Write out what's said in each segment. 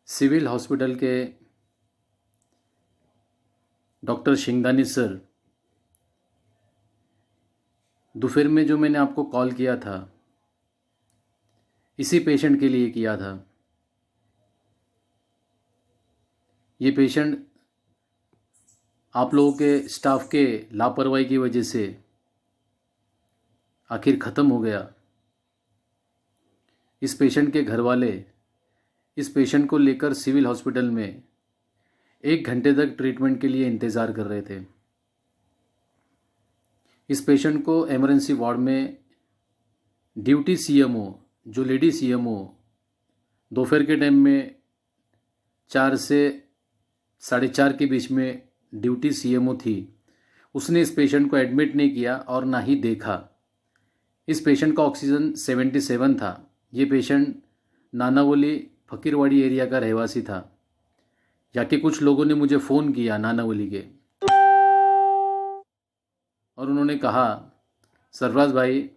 Civil hospital के doctor शिंगदानी sir, दोपहर में जो मैंने आपको कॉल किया था इसी पेशेंट के लिए किया था। ये पेशेंट आप लोगों के स्टाफ के लापरवाही की वजह से आखिर ख़त्म हो गया। इस पेशेंट के घर वाले इस पेशेंट को लेकर सिविल हॉस्पिटल में 1 घंटे तक ट्रीटमेंट के लिए इंतज़ार कर रहे थे। इस पेशेंट को इमरजेंसी वार्ड में ड्यूटी सीएमओ, जो लेडी सीएमओ दोपहर के टाइम में 4 से 4:30 के बीच में ड्यूटी सीएमओ थी, उसने इस पेशेंट को एडमिट नहीं किया और ना ही देखा। इस पेशेंट का ऑक्सीजन 77 था। ये पेशेंट नानावली फकीरवाड़ी एरिया का रहवासी था। यहाँ के कुछ लोगों ने मुझे फ़ोन किया नानावली के, और उन्होंने कहा, सरफराज भाई,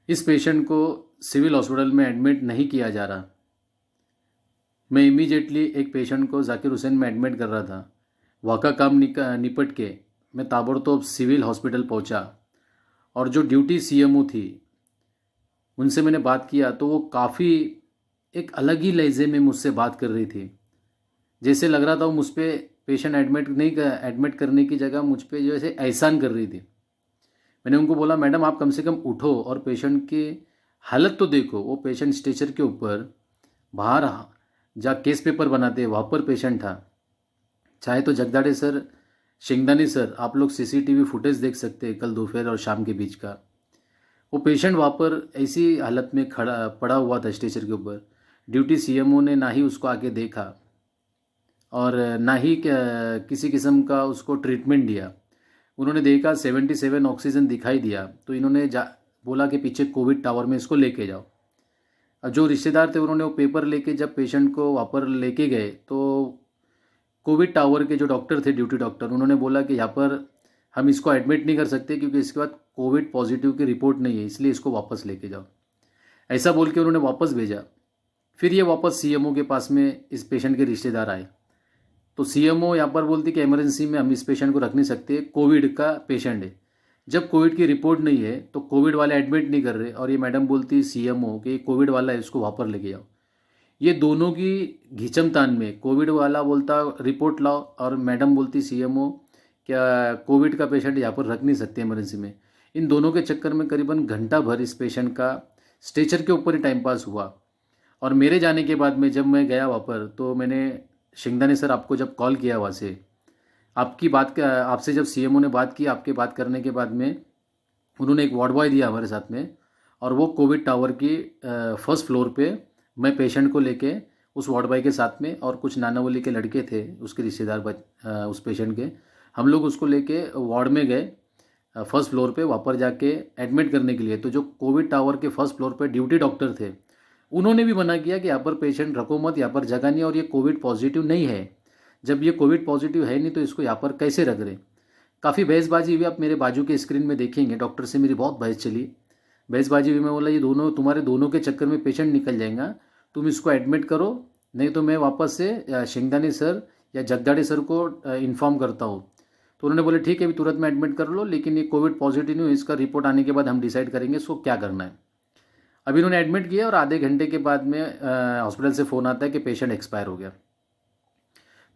इस पेशेंट को सिविल हॉस्पिटल में एडमिट नहीं किया जा रहा। मैं इमीडिएटली एक पेशेंट को जाकिर हुसैन में एडमिट कर रहा था। वहाँ का काम निपट के मैं ताबड़तोड़ सिविल हॉस्पिटल पहुँचा, और जो ड्यूटी सीएमओ थी उनसे मैंने बात किया तो वो काफ़ी एक अलग ही लहजे में मुझसे बात कर रही थी। जैसे लग रहा था वो मुझ पर पेशेंट एडमिट करने की जगह मुझ पर जैसे एहसान कर रही थी। मैंने उनको बोला, मैडम आप कम से कम उठो और पेशेंट की हालत तो देखो। वो पेशेंट स्ट्रेचर के ऊपर बाहर जहाँ केस पेपर बनाते हैं वहाँ पर पेशेंट था। चाहे तो जगदाड़े सर, शिंगदानी सर, आप लोग सीसीटीवी फुटेज देख सकते हैं कल दोपहर और शाम के बीच का। वो पेशेंट वहाँ पर ऐसी हालत में पड़ा हुआ था स्ट्रेचर के ऊपर। ड्यूटी सीएमओ ने ना ही उसको आके देखा और ना ही किसी किस्म का उसको ट्रीटमेंट दिया। उन्होंने देखा 77 ऑक्सीजन दिखाई दिया तो इन्होंने बोला कि पीछे कोविड टावर में इसको लेके जाओ। अब जो रिश्तेदार थे उन्होंने वो पेपर लेके जब पेशेंट को वहाँ पर लेके गए तो कोविड टावर के जो डॉक्टर थे, ड्यूटी डॉक्टर, उन्होंने बोला कि यहाँ पर हम इसको एडमिट नहीं कर सकते क्योंकि इसके बाद कोविड पॉजिटिव की रिपोर्ट नहीं है, इसलिए इसको वापस लेके जाओ। ऐसा बोल के उन्होंने वापस भेजा। फिर ये वापस सीएमओ के पास में इस पेशेंट के रिश्तेदार आए तो सीएमओ यहाँ पर बोलती कि इमरजेंसी में हम इस पेशेंट को रख नहीं सकते, कोविड का पेशेंट है। जब कोविड की रिपोर्ट नहीं है तो कोविड वाले एडमिट नहीं कर रहे, और ये मैडम बोलती सीएमओ कि कोविड वाला है, इसको वहाँ पर लेके जाओ। ये दोनों की घिचमतान में कोविड वाला बोलता रिपोर्ट लाओ और मैडम बोलती सीएमओ क्या कोविड का पेशेंट यहाँ पर रख नहीं सकते इमरजेंसी में। इन दोनों के चक्कर में करीबन घंटा भर इस पेशेंट का स्ट्रेचर के ऊपर ही टाइम पास हुआ। और मेरे जाने के बाद में जब मैं गया वहाँ पर तो मैंने शिंगदानी सर आपको जब कॉल किया वहाँ से, आपसे जब सीएमओ ने बात की, आपके बात करने के बाद में उन्होंने एक वार्ड बॉय दिया हमारे साथ में, और वो कोविड टावर की फर्स्ट फ्लोर पे मैं पेशेंट को लेके उस वार्ड बॉय के साथ में और कुछ नानावली के लड़के थे उसके रिश्तेदार उस पेशेंट के, हम लोग उसको लेके वार्ड में गए फर्स्ट फ्लोर पे वहाँ पर जाके एडमिट करने के लिए। तो जो कोविड टावर के फर्स्ट फ्लोर पे ड्यूटी डॉक्टर थे उन्होंने भी मना किया कि यहाँ पर पेशेंट रखो मत, यहाँ पर जगह नहीं है और ये कोविड पॉजिटिव नहीं है। जब ये कोविड पॉजिटिव है नहीं तो इसको यहाँ पर कैसे रख रहे। काफ़ी बहसबाजी हुई, आप मेरे बाजू के स्क्रीन में देखेंगे। डॉक्टर से मेरी बहुत बहस चली, बहसबाजी हुई। मैं बोला ये दोनों तुम्हारे दोनों के चक्कर में पेशेंट निकल जाएगा, तुम इसको एडमिट करो, नहीं तो मैं वापस से शिंगदानी सर या जगदाड़े सर को इन्फॉर्म करता हूँ। तो उन्होंने बोले ठीक है, अभी तुरंत में एडमिट कर लो, लेकिन ये कोविड पॉजिटिव नहीं, इसका रिपोर्ट आने के बाद हम डिसाइड करेंगे इसको क्या करना है। अभी इन्होंने एडमिट किया और आधे घंटे के बाद में हॉस्पिटल से फ़ोन आता है कि पेशेंट एक्सपायर हो गया।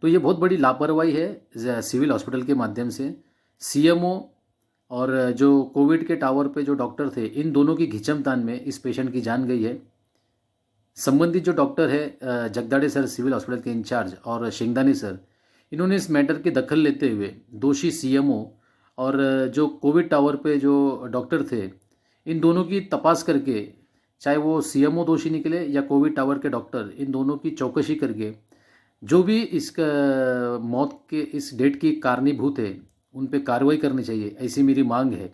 तो ये बहुत बड़ी लापरवाही है सिविल हॉस्पिटल के माध्यम से। सीएमओ और जो कोविड के टावर पे जो डॉक्टर थे, इन दोनों की घिचमतान में इस पेशेंट की जान गई है। संबंधित जो डॉक्टर है जगदाड़े सर सिविल हॉस्पिटल के इंचार्ज और शिंगदानी सर, इन्होंने इस मैटर की दखल लेते हुए दोषी सीएमओ और जो कोविड टावर पे जो डॉक्टर थे, इन दोनों की तपास करके, चाहे वो सीएमओ दोषी निकले या कोविड टावर के डॉक्टर, इन दोनों की चौकसी करके जो भी इसका मौत के इस डेट की कारणीभूत है उन पे कार्रवाई करनी चाहिए, ऐसी मेरी मांग है।